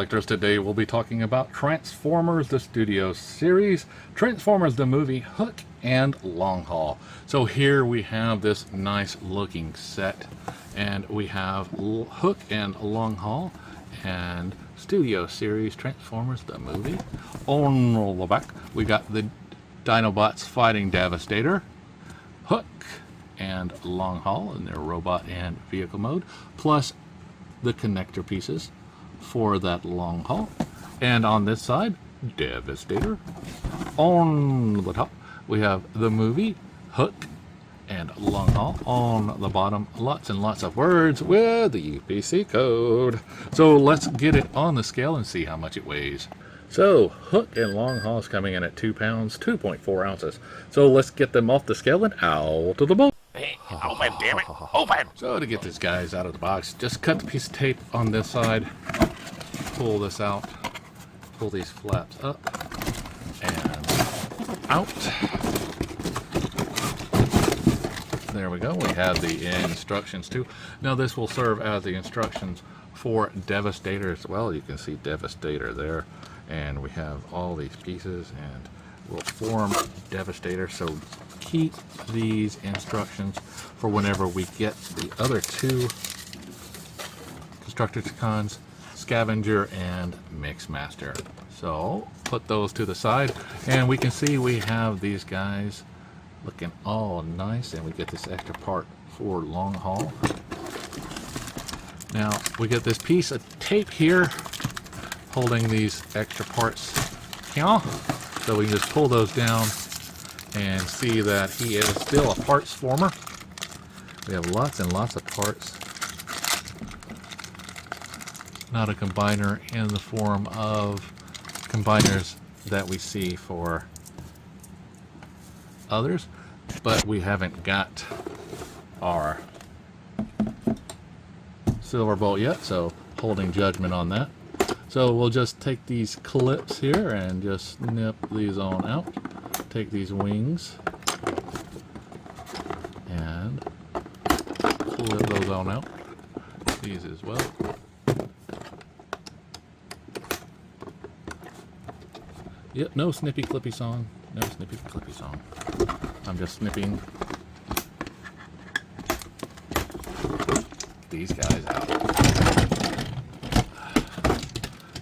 collectors. Today we'll be talking about Transformers the Studio Series, Transformers the movie, Hook and Long Haul. So here we have this nice looking set, and we have Hook and Long Haul and Studio Series Transformers the movie. On the back we got the Dinobots fighting Devastator, Hook and Long Haul in their robot and vehicle mode, plus the connector pieces for that Long Haul. And on this side, Devastator. On the top we have the movie, Hook and Long Haul. On the bottom, lots and lots of words with the UPC code. So let's get it on the scale and see how much it weighs. So Hook and Long Haul is coming in at 2 pounds, 2.4 ounces. So let's get them off the scale and out of the boat. Hey, open, damn it, open! So to get these guys out of the box, just cut the piece of tape on this side, pull this out, pull these flaps up and out. There we go. We have the instructions too. Now this will serve as the instructions for Devastator as well. You can see Devastator there, and we have all these pieces and we'll form Devastator. So keep these instructions for whenever we get the other two Constructicons, Scavenger and Mixmaster. So put those to the side, and we can see we have these guys looking all nice, and we get this extra part for Long Haul. Now we get this piece of tape here holding these extra parts here, so we can just pull those down and see that he is still a parts former. We have lots and lots of parts. Not a combiner in the form of combiners that we see for others, but we haven't got our silver bolt yet, so holding judgment on that. So we'll just take these clips here and just snip these on out. Take these wings and clip those on out. These as well. Yep, no snippy clippy song. No snippy clippy song. I'm just snipping these guys out.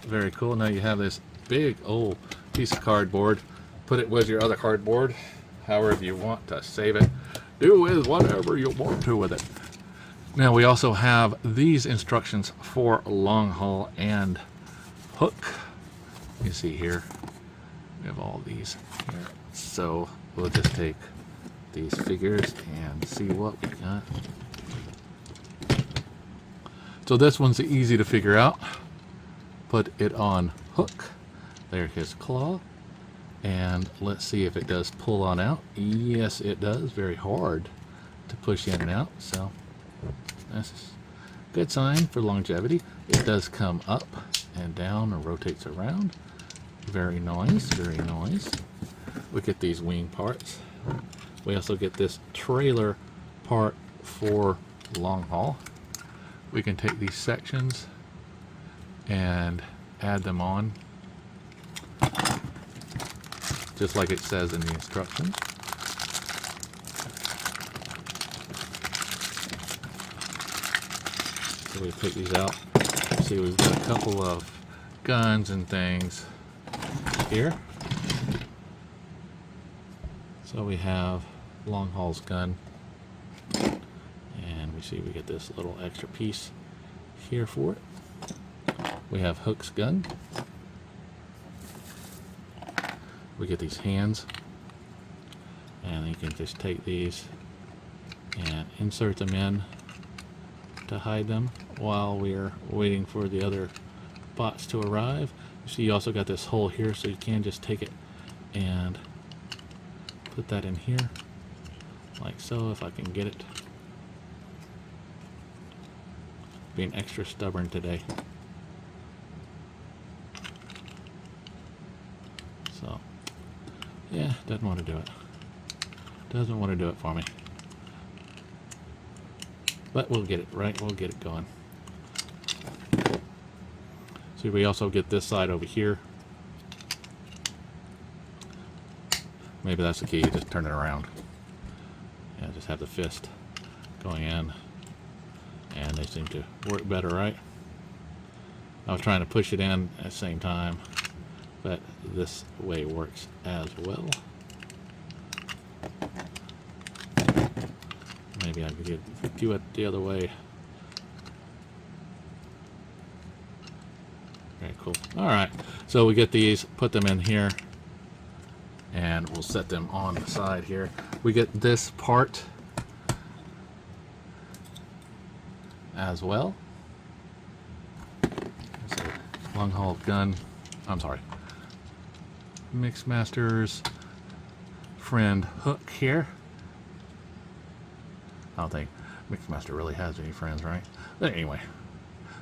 Very cool. Now you have this big old piece of cardboard. Put it with your other cardboard, however you want to save it. Do with whatever you want to with it. Now we also have these instructions for Long Haul and Hook. You see here, we have all these here. So we'll just take these figures and see what we got. So this one's easy to figure out. Put it on Hook. There's his claw. And let's see if it does pull on out. Yes, it does. Very hard to push in and out. So that's a good sign for longevity. It does come up and down and rotates around. Very nice, very nice. We get these wing parts. We also get this trailer part for Long Haul. We can take these sections and add them on, just like it says in the instructions. So we take these out. See, we've got a couple of guns and things here. So we have Long Haul's gun, and we see we get this little extra piece here for it. We have Hook's gun. We get these hands, and you can just take these and insert them in to hide them while we're waiting for the other bots to arrive. You see, you also got this hole here, so you can just take it and put that in here like so, if I can get it. Being extra stubborn today. So yeah, doesn't want to do it. Doesn't want to do it for me. But we'll get it right. We'll get it going. See, we also get this side over here. Maybe that's the key, you just turn it around. And just have the fist going in. And they seem to work better, right? I was trying to push it in at the same time, but this way works as well. Maybe I could do it the other way. Very cool. All right, so we get these, put them in here, and we'll set them on the side here. We get this part as well. So, long haul gun. I'm sorry. Mixmaster's friend hook here. I don't think Mixmaster really has any friends, right? But anyway,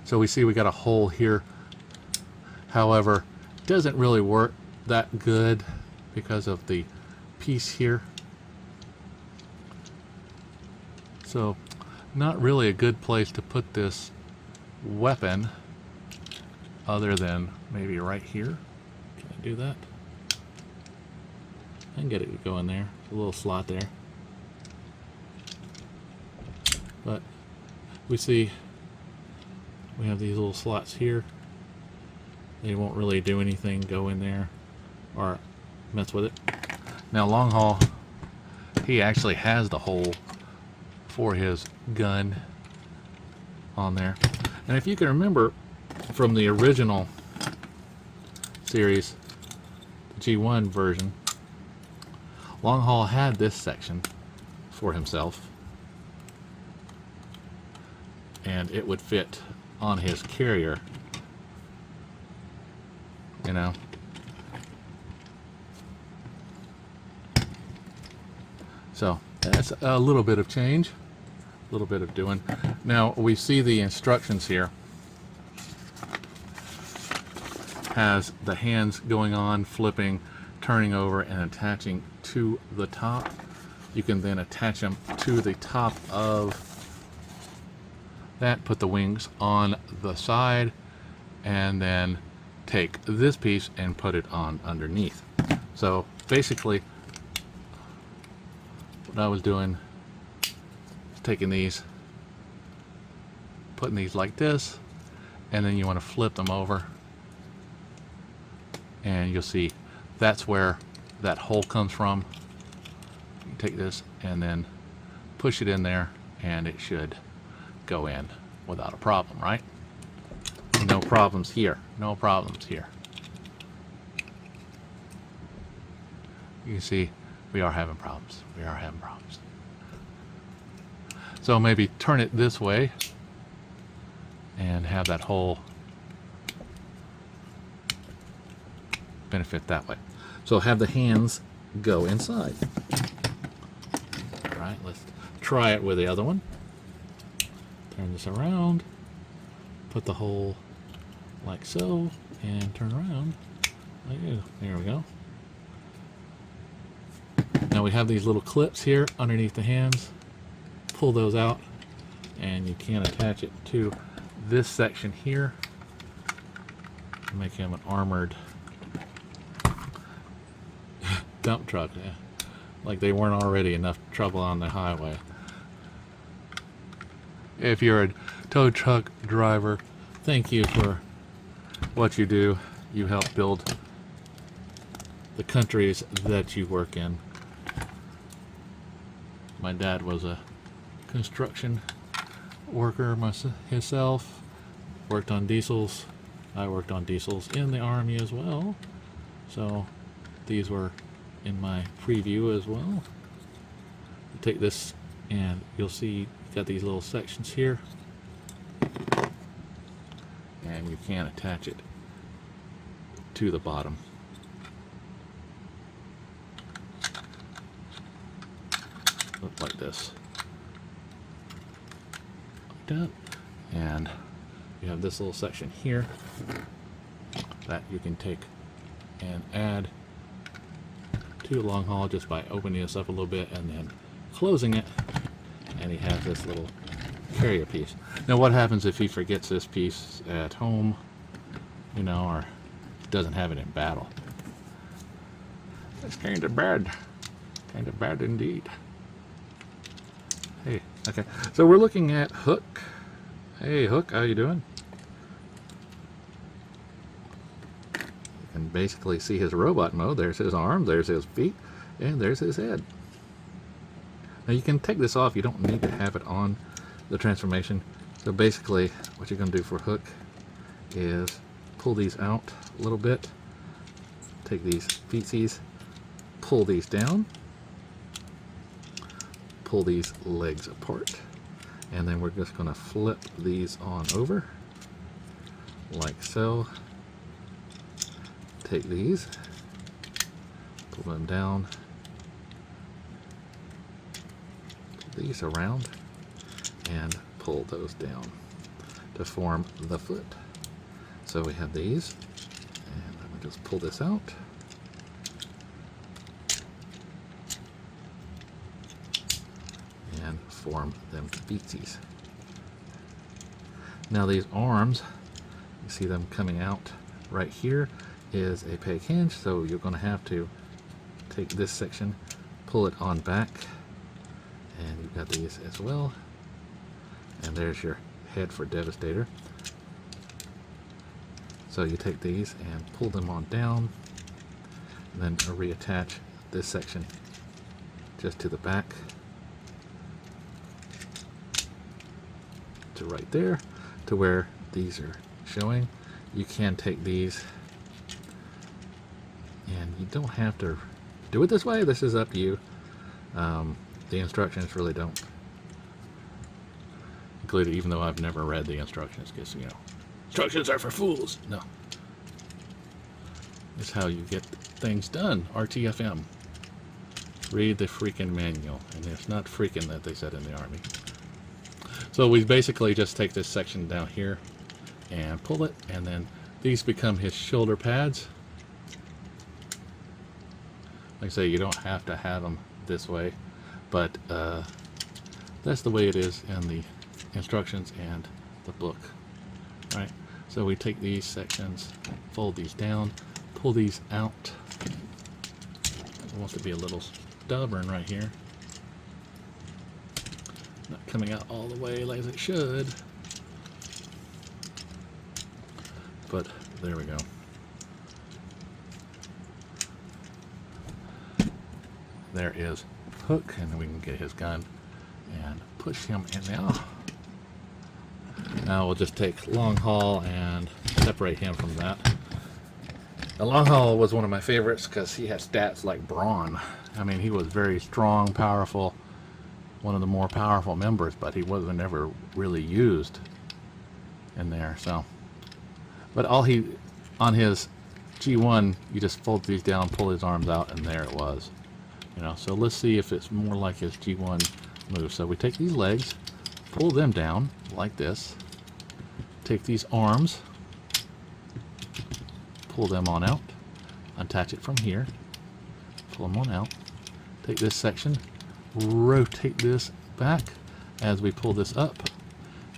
so we see we got a hole here. However, it doesn't really work that good because of the piece here. So, not really a good place to put this weapon other than maybe right here. Can I do that? I can get it to go in there. A little slot there. But we see we have these little slots here. They won't really do anything, go in there or mess with it. Now long haul, he actually has the hole for his gun on there. And if you can remember from the original series, the G1 version, long haul had this section for himself, and it would fit on his carrier, you know. So that's a little bit of change, a little bit of doing. Now we see the instructions here has the hands going on, flipping, turning over, and attaching to the top. You can then attach them to the top of that, put the wings on the side, and then take this piece and put it on underneath. So basically what I was doing is taking these, putting these like this, and then you want to flip them over, and you'll see that's where that hole comes from. You take this and then push it in there, and it should go in without a problem, right? No problems here. No problems here. You can see we are having problems. We are having problems. So maybe turn it this way and have that hole benefit that way. So have the hands go inside. All right, let's try it with the other one. Turn this around, put the hole like so, and turn around like this. There we go. Now we have these little clips here underneath the hands. Pull those out, and you can attach it to this section here to make him an armored dump truck. Yeah. Like they weren't already enough trouble on the highway. If you're a tow truck driver, thank you for what you do. You help build the countries that you work in. My dad was a construction worker himself, worked on diesels. I worked on diesels in the Army as well. So these were in my preview as well. You take this and you'll see you got these little sections here, and you can attach it to the bottom. Look like this. Like that. And you have this little section here that you can take and add to the long haul just by opening this up a little bit and then closing it, and he has this little carrier piece. Now what happens if he forgets this piece at home? you know, or doesn't have it in battle. It's kind of bad. Kind of bad indeed. Hey, okay. So we're looking at Hook. Hey, Hook, how you doing? You can basically see his robot mode. There's his arms, there's his feet, and there's his head. Now you can take this off. You don't need to have it on the transformation. So basically, what you're going to do for Hook is pull these out a little bit. Take these feetsies, pull these down, pull these legs apart, and then we're just going to flip these on over like so. Take these, pull them down, pull these around, and pull those down to form the foot. So we have these, and then we just pull this out. And form them feetsies. Now these arms, you see them coming out right here, is a peg hinge, so you're going to have to take this section, pull it on back, and you've got these as well. And there's your head for Devastator. So you take these and pull them on down, and then reattach this section just to the back to right there, to where these are showing. You can take these, and you don't have to do it this way. This is up to you. The instructions really don't include it, even though I've never read the instructions, because, you know, instructions are for fools. No. This is how you get things done. RTFM. Read the freaking manual. And it's not freaking that they said in the Army. So we basically just take this section down here and pull it, and then these become his shoulder pads. Like I say, you don't have to have them this way, but that's the way it is in the instructions and the book. Right? So we take these sections, fold these down, pull these out. It wants to be a little stubborn right here. Not coming out all the way like it should. But there we go. There is Hook, and then we can get his gun and push him in there. Now we'll just take Long Haul and separate him from that. The Long Haul was one of my favorites because he had stats like Brawn. I mean, he was very strong, powerful, one of the more powerful members, but he wasn't ever really used in there. So, but all he, on his G1, you just fold these down, pull his arms out, and there it was. You know, so let's see if it's more like his G1 move. So we take these legs, pull them down like this, take these arms, pull them on out, attach it from here, pull them on out, take this section, rotate this back as we pull this up,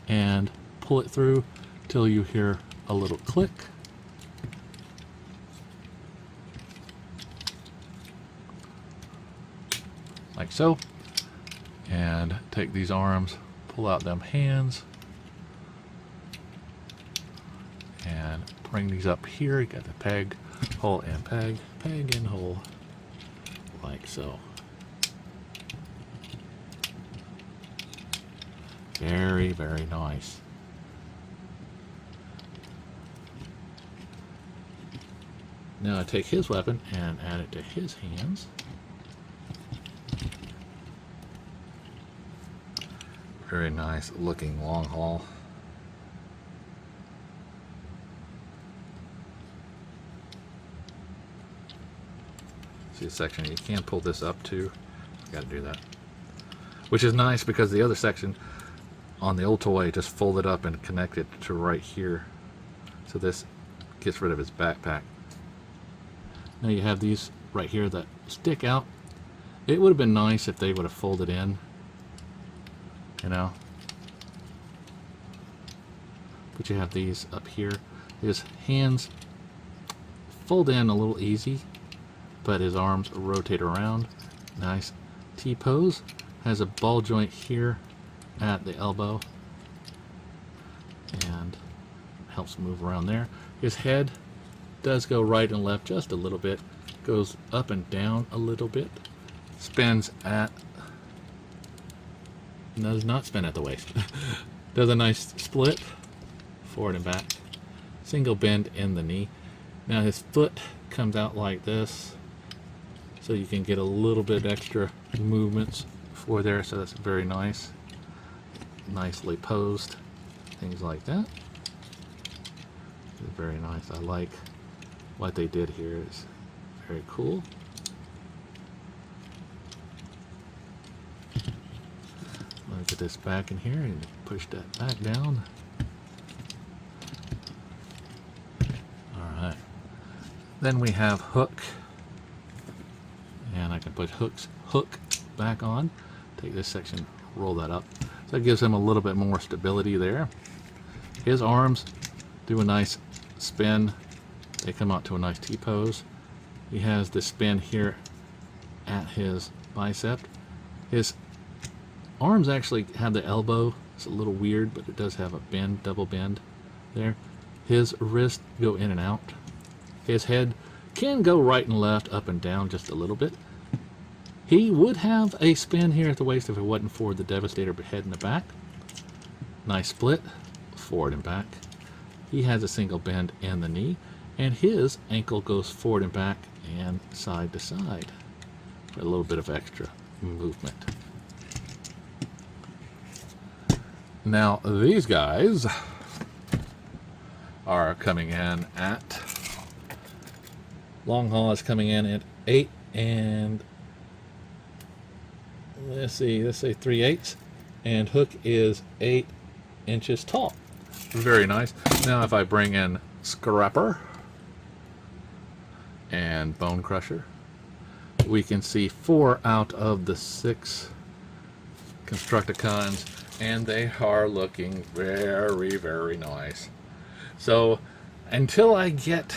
and pull it through till you hear a little click. Like so. And take these arms, pull out them hands, and bring these up here. You got the peg, hole, and peg, peg and hole, like so. Very, very nice. Now I take his weapon and add it to his hands. Very nice looking Long Haul. See the section, you can pull this up too. Got to do that. Which is nice because the other section on the old toy just folded up and connected to right here. So this gets rid of his backpack. Now you have these right here that stick out. It would have been nice if they would have folded in. You know, but you have these up here His hands fold in a little easy, but his arms rotate around. Nice T-pose. Has a ball joint here at the elbow and helps move around there. His head does go right and left just a little bit, goes up and down a little bit, spins at, does not spin at the waist, does a nice split forward and back, single bend in the knee. Now his foot comes out like this, so you can get a little bit extra movements for there, so that's very nice. Nicely posed, things like that. Very nice. I like what they did here. It's very cool. Let me get this back in here and push that back down. Alright. Then we have hook. And I can put hook back on. Take this section, roll that up. So it gives him a little bit more stability there. His arms do a nice spin. They come out to a nice T-pose. He has the spin here at his bicep. His arms actually have the elbow. It's a little weird, but it does have a bend, double bend there. His wrists go in and out. His head can go right and left, up and down just a little bit. He would have a spin here at the waist if it wasn't for the Devastator head in the back. Nice split, forward and back. He has a single bend in the knee, and his ankle goes forward and back and side to side for a little bit of extra movement. Now these guys are coming in at, long haul is coming in at 8 and let's say 3/8, and hook is 8 inches tall. Very nice. Now if I bring in Scrapper and Bone Crusher, we can see 4 out of the 6 Constructicons, and they are looking very, very nice. So until I get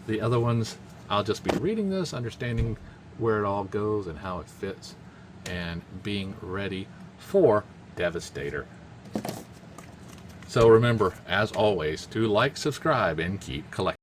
the other ones, I'll just be reading this, understanding where it all goes and how it fits, and being ready for Devastator. So remember, as always, to like, subscribe, and keep collecting.